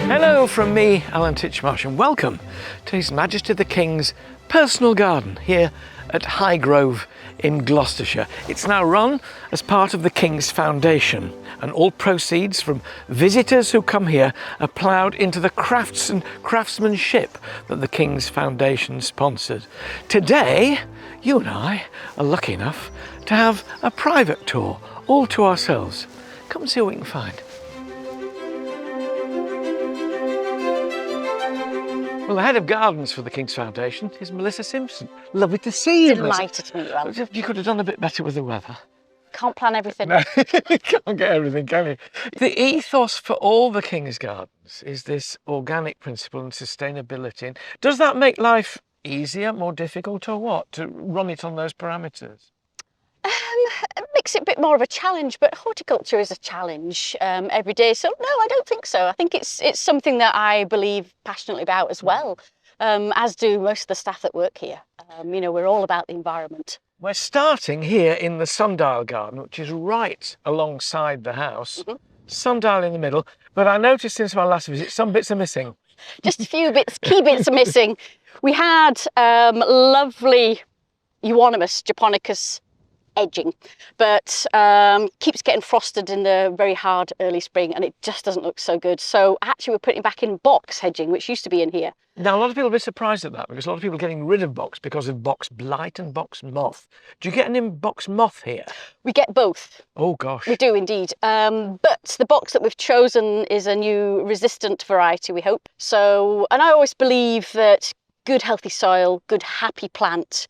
Hello from me, Alan Titchmarsh, and welcome to His Majesty the King's personal garden here at Highgrove in Gloucestershire. It's now run as part of the Kings Foundation, and all proceeds from visitors who come here are ploughed into the crafts and craftsmanship that the Kings Foundation sponsored. Today, you and I are lucky enough to have a private tour all to ourselves. Come and see what we can find. Well, the head of gardens for the Kings Foundation is Melissa Simpson. Lovely to see you, Melissa. Delighted to meet you, Alan. You could have done a bit better with the weather. Can't plan everything. No, you can't get everything, can you? The ethos for all the King's Gardens is this organic principle and sustainability. And does that make life easier, more difficult, or what, to run it on those parameters? It makes it a bit more of a challenge, but horticulture is a challenge every day. So no, I don't think so. I think it's something that I believe passionately about as well, as do most of the staff that work here. You know, we're all about the environment. We're starting here in the Sundial Garden, which is right alongside the house. Sundial in the middle, but I noticed since my last visit some bits are missing. Just a few bits, key bits are missing. We had lovely euonymus japonicus edging, but keeps getting frosted in the very hard early spring, and it just doesn't look so good. So actually we're putting back in box hedging, which used to be in here. Now, a lot of people will be surprised at that, because a lot of people are getting rid of box because of box blight and box moth. Do you get an box moth here? We get both. Oh gosh. We do indeed. But the box that we've chosen is a new resistant variety, we hope. So, and I always believe that good healthy soil, good happy plant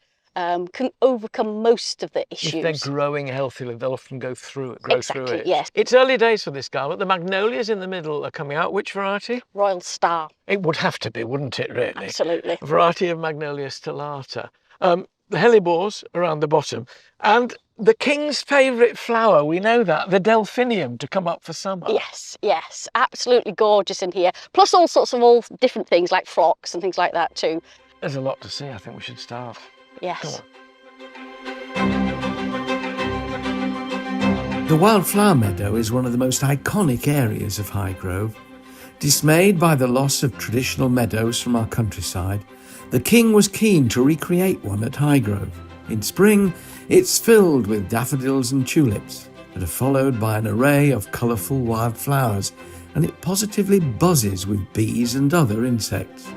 can overcome most of the issues. If they're growing healthily, they'll often go through it, grow through it. Yes. It's early days for this garden. The magnolias in the middle are coming out. Which variety? Royal Star. It would have to be, wouldn't it, really? Absolutely. A variety of Magnolia stellata. The hellebores around the bottom. And the King's favourite flower, we know that, the delphinium, to come up for summer. Yes, yes. Absolutely gorgeous in here. Plus all sorts of all different things like phlox and things like that too. There's a lot to see. I think we should start. Yes. The Wildflower Meadow is one of the most iconic areas of Highgrove. Dismayed by the loss of traditional meadows from our countryside, the King was keen to recreate one at Highgrove. In spring, it's filled with daffodils and tulips that are followed by an array of colourful wildflowers, and it positively buzzes with bees and other insects.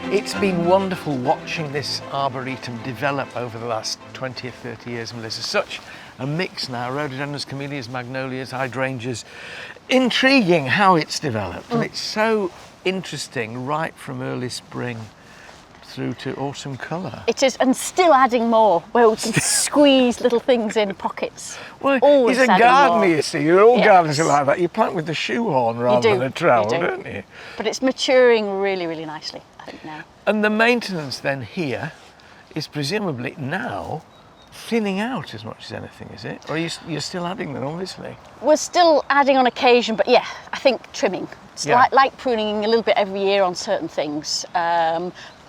It's been wonderful watching this arboretum develop over the last 20 or 30 years, Melissa. Such a mix now, rhododendrons, camellias, magnolias, hydrangeas. Intriguing how it's developed, and it's so interesting right from early spring through to autumn colour. It is, and still adding more, where we can squeeze little things in pockets. Well, Always he's a adding gardener, more. you see. You're all Yes. gardeners are like that. You plant with the shoehorn rather than a trowel, you do. don't you? But it's maturing really, really nicely, I think, now. And the maintenance then here is presumably now thinning out as much as anything, is it? Or you're still adding them, obviously? We're still adding on occasion, but yeah, I think trimming. It's Yeah. like pruning a little bit every year on certain things.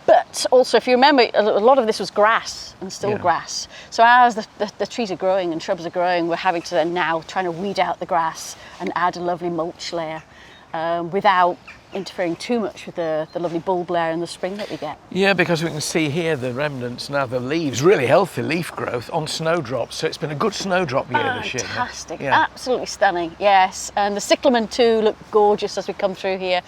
But also, if you remember, a lot of this was grass and still Yeah. grass. So as the trees are growing and shrubs are growing, we're having to then now trying to weed out the grass and add a lovely mulch layer without interfering too much with the lovely bulb layer in the spring that we get. Yeah, because we can see here the remnants now, the leaves, really healthy leaf growth on snowdrops. So it's been a good snowdrop year this year. Fantastic, Yeah. absolutely stunning, yes. And the cyclamen too look gorgeous as we come through here.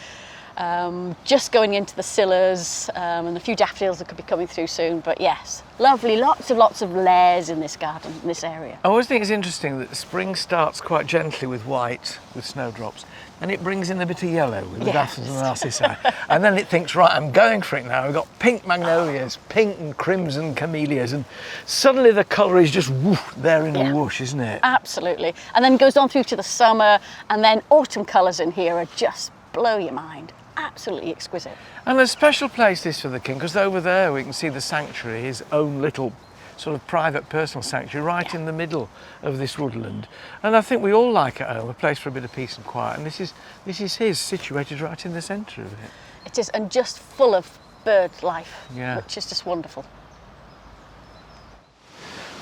Just going into the scillas and a few daffodils that could be coming through soon, but yes, lovely, lots of layers in this garden, in this area. I always think it's interesting that spring starts quite gently with white, with snowdrops, and it brings in a bit of yellow with the Yes. daffodils and narcissi. And then it thinks, right, I'm going for it now. We've got pink magnolias, pink and crimson camellias, and suddenly the colour is just woof, there in a whoosh, isn't it? Absolutely. And then goes on through to the summer, and then autumn colours in here are just blow your mind. Absolutely exquisite. And a special place this for the King, because over there we can see the sanctuary, his own little sort of private personal sanctuary right in the middle of this woodland. And I think we all like at home a place for a bit of peace and quiet, and this is his, situated right in the centre of it. It is, and just full of bird life, Yeah. which is just wonderful.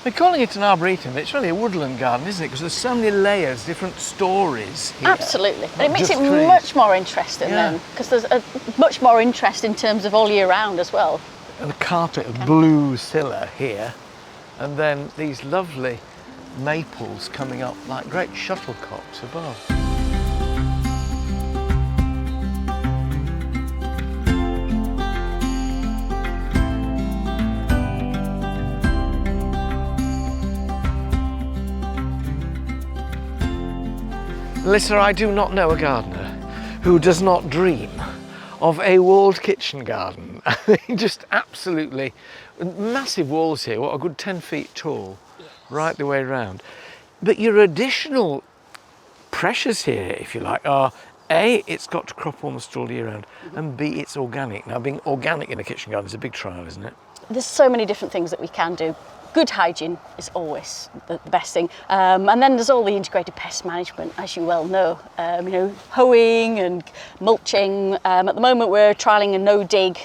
We're calling it an arboretum, but it's really a woodland garden, isn't it? Because there's so many layers, different stories here. Absolutely. And it Not makes it just trees. much more interesting Yeah. then, because there's a much more interest in terms of all year round as well. And a carpet of blue scilla here, and then these lovely maples coming up like great shuttlecocks above. Melissa, I do not know a gardener who does not dream of a walled kitchen garden. Just absolutely massive walls here, what, a good 10 feet tall, right the way around. But your additional pressures here, if you like, are A, it's got to crop almost all year round, and B, it's organic. Now, being organic in a kitchen garden is a big trial, isn't it? There's so many different things that we can do. Good hygiene is always the best thing. And then there's all the integrated pest management, as you well know. You know, hoeing and mulching. At the moment, we're trialling a no-dig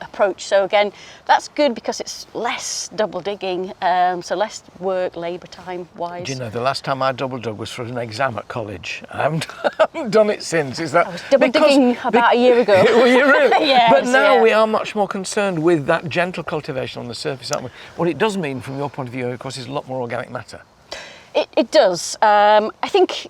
approach. So again, that's good because it's less double digging, so less work, labour time wise. Do you know, the last time I double dug was for an exam at college. I haven't done it since. Is that I was double digging about a year ago. Were you really? Yes, but now yeah. we are much more concerned with that gentle cultivation on the surface, aren't we? What it does mean from your point of view, of course, is a lot more organic matter. It does. I think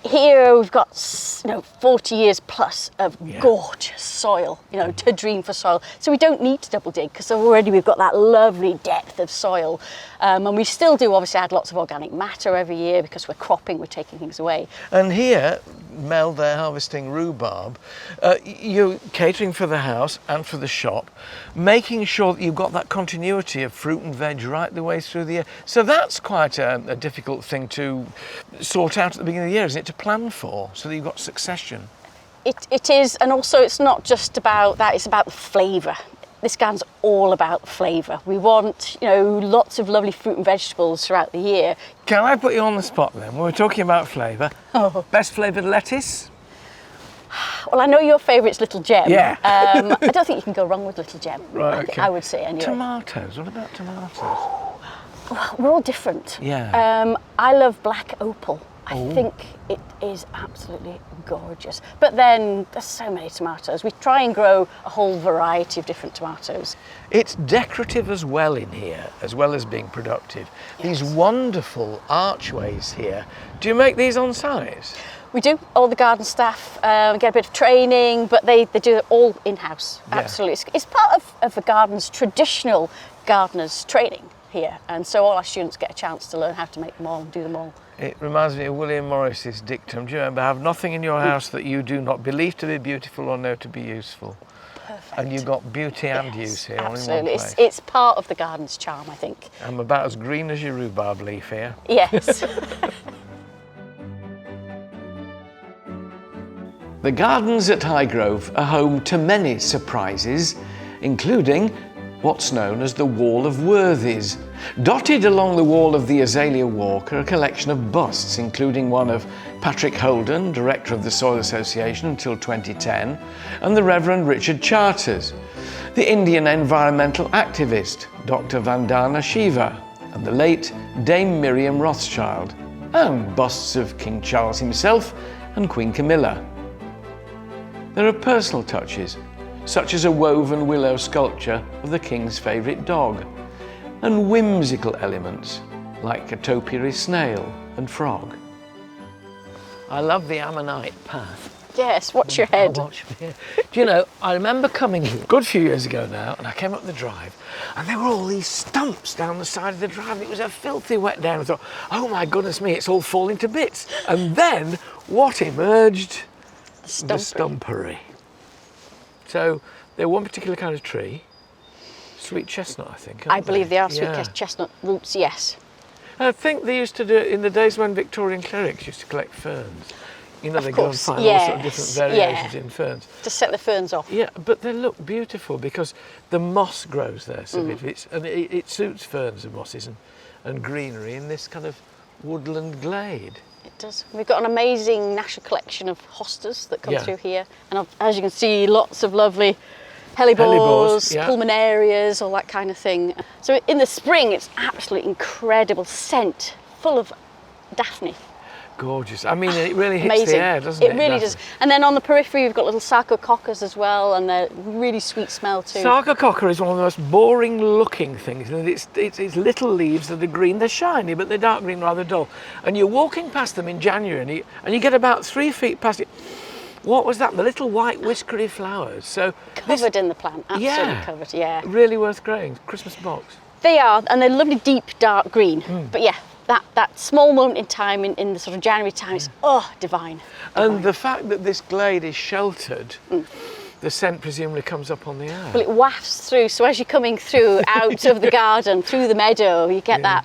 here we've got 40 years plus of gorgeous soil, to dream for soil. So we don't need to double dig because already we've got that lovely depth of soil. And we still do obviously add lots of organic matter every year because we're cropping, we're taking things away. And here, Mel, they're harvesting rhubarb. You're catering for the house and for the shop, making sure that you've got that continuity of fruit and veg right the way through the year. So that's quite a difficult thing to sort out at the beginning of the year, isn't it, to plan for, so that you've got succession. It is, and also it's not just about that, it's about the flavour. This garden's all about flavour. We want, lots of lovely fruit and vegetables throughout the year. Can I put you on the spot then? When we're talking about flavour, best flavoured lettuce? Well, I know your favourite's Little Gem. Yeah. I don't think you can go wrong with Little Gem. Right, okay. I would say anyway. Tomatoes, what about tomatoes? We're all different. Yeah. I love black opal. I think it is absolutely gorgeous. But then there's so many tomatoes. We try and grow a whole variety of different tomatoes. It's decorative as well in here, as well as being productive. Yes. These wonderful archways here. Do you make these on site? We do. All the garden staff get a bit of training, but they do it all in-house. Yeah. Absolutely. It's part of the garden's traditional gardeners training here. And so all our students get a chance to learn how to make them all and do them all. It reminds me of William Morris's dictum. Do you remember? Have nothing in your house that you do not believe to be beautiful or know to be useful. Perfect. And you've got beauty and use here all in one Absolutely. place. It's part of the garden's charm, I think. I'm about as green as your rhubarb leaf here. Yes. The gardens at Highgrove are home to many surprises, including what's known as the Wall of Worthies. Dotted along the wall of the Azalea Walk are a collection of busts, including one of Patrick Holden, Director of the Soil Association until 2010, and the Reverend Richard Charters, the Indian environmental activist, Dr. Vandana Shiva, and the late Dame Miriam Rothschild, and busts of King Charles himself and Queen Camilla. There are personal touches, such as a woven willow sculpture of the King's favourite dog, and whimsical elements like a topiary snail and frog. I love the ammonite path. Yes, watch your head. Do you know, I remember coming here a good few years ago now, and I came up the drive, and there were all these stumps down the side of the drive. It was a filthy wet day, and I thought, oh my goodness me, it's all falling to bits. And then what emerged? The Stumpery. So they're one particular kind of tree, sweet chestnut, I think. I believe they are sweet Yeah. chestnut roots, yes. I think they used to do it in the days when Victorian clerics used to collect ferns. You know, Of they go and course, find all sorts of different yes, variations yeah. in ferns. To set the ferns off. Yeah, but they look beautiful because the moss grows there, so it suits ferns and mosses and greenery in this kind of woodland glade. It does. We've got an amazing national collection of hostas that come Yeah. through here. And as you can see, lots of lovely hellebores, yeah. pulmonarias, all that kind of thing. So in the spring, it's absolutely incredible scent, full of daphne. Gorgeous. I mean, it really hits Amazing. the air, doesn't it? It really does. And then on the periphery, you've got little sarcococcus as well, and they're really sweet smell too. Sarcococca is one of the most boring looking things. It's little leaves that are green. They're shiny, but they're dark green, rather dull. And you're walking past them in January, and you get about 3 feet past it. What was that? The little white whiskery flowers. So Covered in the plant, absolutely yeah, covered, yeah. Really worth growing. Christmas box. They are, and they're lovely deep dark green. But yeah, that small moment in time in the sort of January time is divine. And the fact that this glade is sheltered, the scent presumably comes up on the air. Well, it wafts through, so as you're coming through out of the garden, through the meadow, you get that,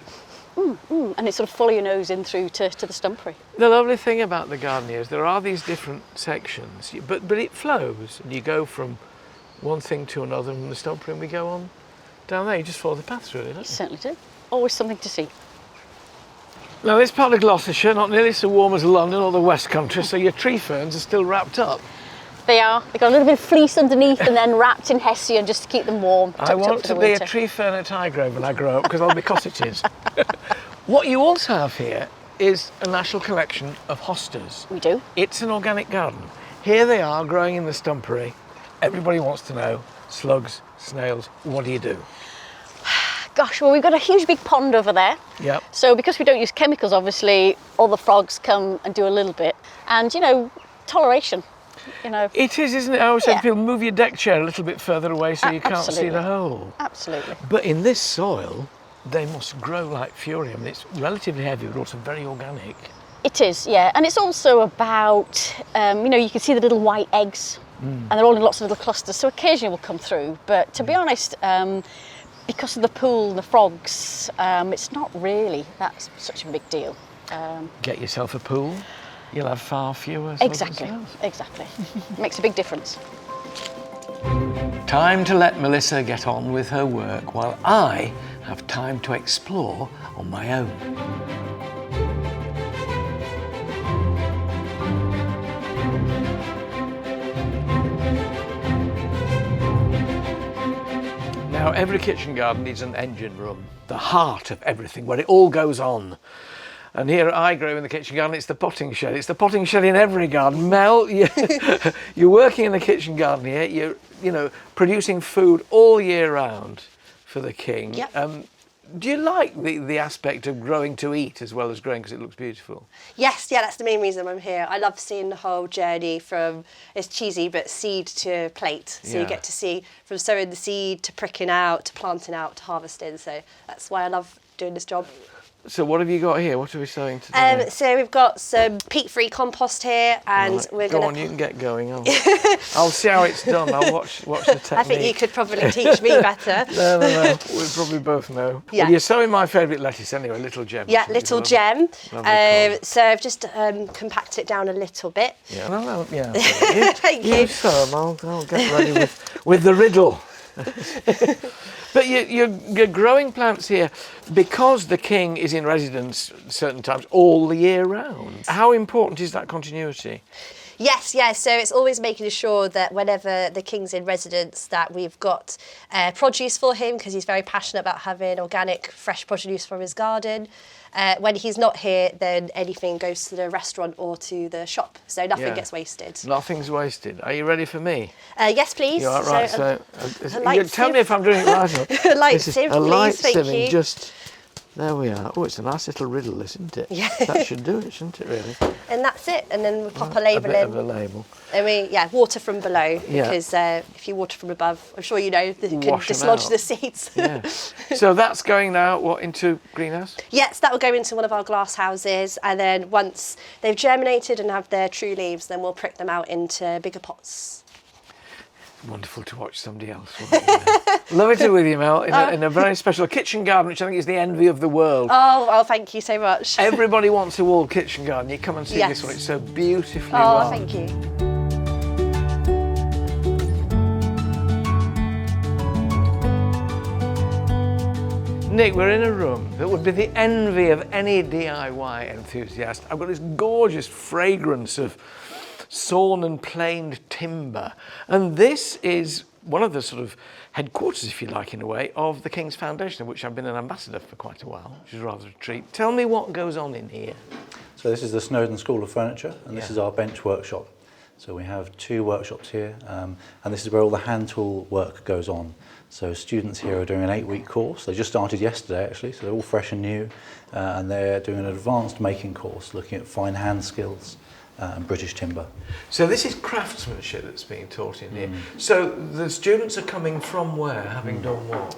and it sort of follow your nose in through to the Stumpery. The lovely thing about the garden here is there are these different sections, but it flows, and you go from one thing to another from the Stumpery, and we go on down there. You just follow the path really, don't you? Certainly do. Always something to see. Now this part of Gloucestershire, not nearly so warm as London or the West Country, so your tree ferns are still wrapped up. They are. They've got a little bit of fleece underneath and then wrapped in hessian just to keep them warm. I want to be a tree fern at Highgrove when I grow up because I'll be cottages. What you also have here is a national collection of hostas. We do. It's an organic garden. Here they are growing in the Stumpery. Everybody wants to know, slugs, snails, what do you do? Gosh, well, we've got a huge big pond over there. Yep. So because we don't use chemicals, obviously, all the frogs come and do a little bit. And, toleration, It is, isn't it? I always say to Yeah. people, move your deck chair a little bit further away so you can't see Absolutely. the hole. Absolutely. But in this soil, they must grow like fury. I mean, it's relatively heavy, but also very organic. It is, yeah. And it's also about, you can see the little white eggs, and they're all in lots of little clusters. So occasionally we'll come through. But to be honest, because of the pool and the frogs, it's not really that's such a big deal. Get yourself a pool, you'll have far fewer slugs and Exactly, snails. exactly. Makes a big difference. Time to let Melissa get on with her work while I have time to explore on my own. Now, every kitchen garden needs an engine room, the heart of everything, where it all goes on. And here at Highgrove in the kitchen garden, it's the potting shed. It's the potting shed in every garden. Mel, you're working in the kitchen garden here. You're, producing food all year round for the king. Yep. Do you like the aspect of growing to eat as well as growing because it looks beautiful? Yes, yeah, that's the main reason I'm here. I love seeing the whole journey from, it's cheesy, but seed to plate. So Yeah. you get to see from sowing the seed to pricking out, to planting out, to harvesting. So that's why I love doing this job. So what have you got here? What are we sowing today? So we've got some peat-free compost here, and Right. we're Go going on, you can get going. I'll see how it's done. I'll watch the technique. I think you could probably teach me better. No. We probably both know. Yeah. Well, you're sowing my favourite lettuce anyway, Little Gem. Yeah, which is Little lovely- Gem. lovely colour. So I've just compacted it down a little bit. Yeah, no, yeah. Thank You you. sow 'em, I'll get ready with the riddle. But you're growing plants here because the king is in residence certain times all the year round. How important is that continuity? Yes, yeah. So it's always making sure that whenever the king's in residence, that we've got produce for him, because he's very passionate about having organic, fresh produce from his garden. When he's not here, then anything goes to the restaurant or to the shop, so nothing Yeah. gets wasted. Nothing's wasted. Are you ready for me? Yes, please. You are right. So, light you tell me if I'm doing it right. A light This is sieve, a light please, thank sieving, you. just there we are. Oh, it's a nice little riddle, isn't it? Yeah. That should do it, shouldn't it? Really. And that's it. And then we'll pop a A label bit of a in. label. And water from below, Yeah. because if you water from above, I'm sure you know, that it can Wash 'em dislodge out. the seeds. Yeah. So that's going now. What, into greenhouse? Yes, that will go into one of our glass houses, and then once they've germinated and have their true leaves, then we'll prick them out into bigger pots. Wonderful to watch somebody else. Wasn't it? Lovely to be with you, Mel, in a very special kitchen garden, which I think is the envy of the world. Oh, thank you so much. Everybody wants a walled kitchen garden. You come and see Yes. this one. It's so beautifully Oh, run. thank you. Nick, we're in a room that would be the envy of any DIY enthusiast. I've got this gorgeous fragrance of sawn and planed timber. And this is one of the sort of headquarters, if you like, in a way, of the Kings Foundation, of which I've been an ambassador for quite a while, which is rather a treat. Tell me what goes on in here. So this is the Snowdon School of Furniture, and this is our bench workshop. So we have 2 workshops here, and this is where all the hand tool work goes on. So students here are doing an 8-week course. They just started yesterday, actually, so they're all fresh and new, and they're doing an advanced making course, looking at fine hand skills and British timber. So this is craftsmanship that's being taught in here. So the students are coming from where, having done what?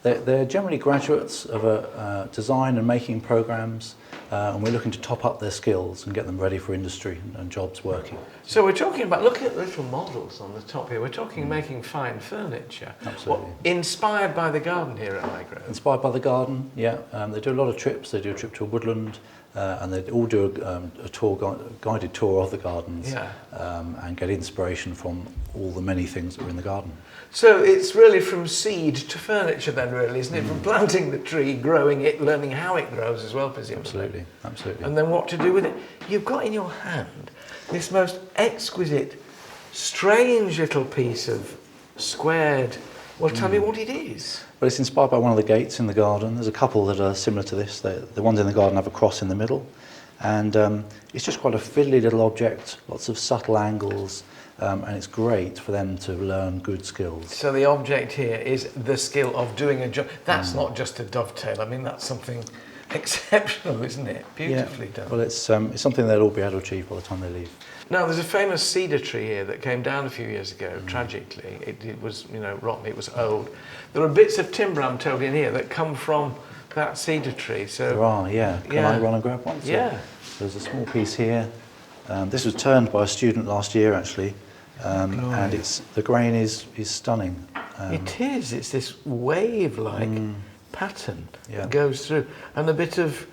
They're generally graduates of design and making programs, and we're looking to top up their skills and get them ready for industry and jobs working. So we're talking about, looking at the little models on the top here, we're talking making fine furniture. Absolutely. Inspired by the garden here at Highgrove. Inspired by the garden, yeah. They do a lot of trips. They do a trip to a woodland, and they all do a guided tour of the gardens, and get inspiration from all the many things that are in the garden. So it's really from seed to furniture then, really, isn't it? From planting the tree, growing it, learning how it grows as well, presumably. Absolutely, absolutely. And then what to do with it. You've got in your hand this most exquisite, strange little piece of squared. Well, tell me what it is. Well, it's inspired by one of the gates in the garden. There's a couple that are similar to this. The ones in the garden have a cross in the middle. And it's just quite a fiddly little object, lots of subtle angles, and it's great for them to learn good skills. So the object here is the skill of doing a job. That's not just a dovetail. I mean, that's something exceptional, isn't it? Beautifully done. Well, it's something they'll all be able to achieve by the time they leave. Now, there's a famous cedar tree here that came down a few years ago, tragically. It was, rotten, it was old. There are bits of timber, I'm told, in here that come from that cedar tree. So there are, yeah. Can I run and grab one? So yeah. There's a small piece here. This was turned by a student last year, actually. And the grain is stunning. It is. It's this wave-like pattern that goes through, and a bit of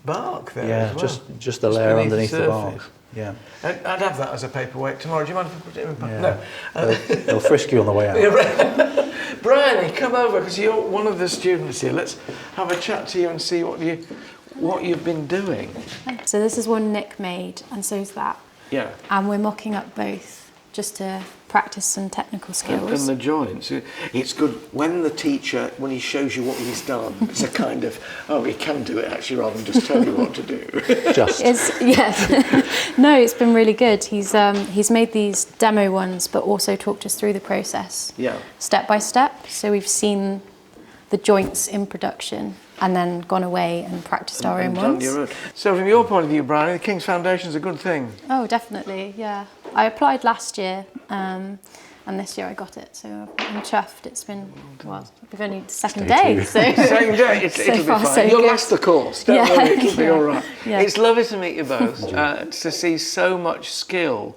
bark there as well. just a layer underneath the bark. Yeah. I'd have that as a paperweight tomorrow. Do you mind if I put it in? Yeah. No. They'll frisk you on the way out. Bryony, come over, because you're one of the students here. Let's have a chat to you and see what you've been doing. So this is one Nick made, and so's that. Yeah. And we're mocking up both just to practice some technical skills. And the joints. It's good when the teacher, when he shows you what he's done, it's a kind of, oh, he can do it actually, rather than just tell you what to do. No, it's been really good. He's made these demo ones, but also talked us through the process. Yeah. Step by step. So we've seen the joints in production and then gone away and practiced our own ones. So from your point of view, Brian, the King's Foundation is a good thing. Oh, definitely, yeah. I applied last year, and this year I got it, so I'm chuffed. It's been, we've only the second day, so... Second day, it'll be fine. So You'll good. last the course, don't worry, it'll be all right. Yeah. It's lovely to meet you both, to see so much skill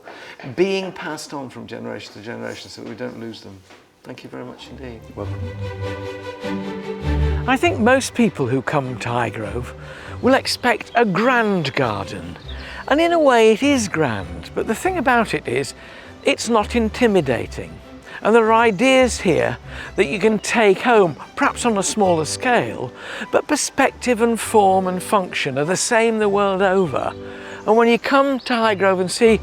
being passed on from generation to generation so that we don't lose them. Thank you very much indeed. Welcome. I think most people who come to Highgrove will expect a grand garden. And in a way it is grand, but the thing about it is it's not intimidating. And there are ideas here that you can take home, perhaps on a smaller scale, but perspective and form and function are the same the world over. And when you come to Highgrove and see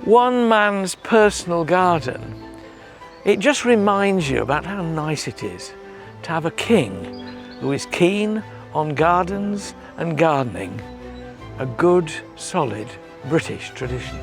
one man's personal garden, it just reminds you about how nice it is to have a king who is keen on gardens and gardening, a good, solid British tradition.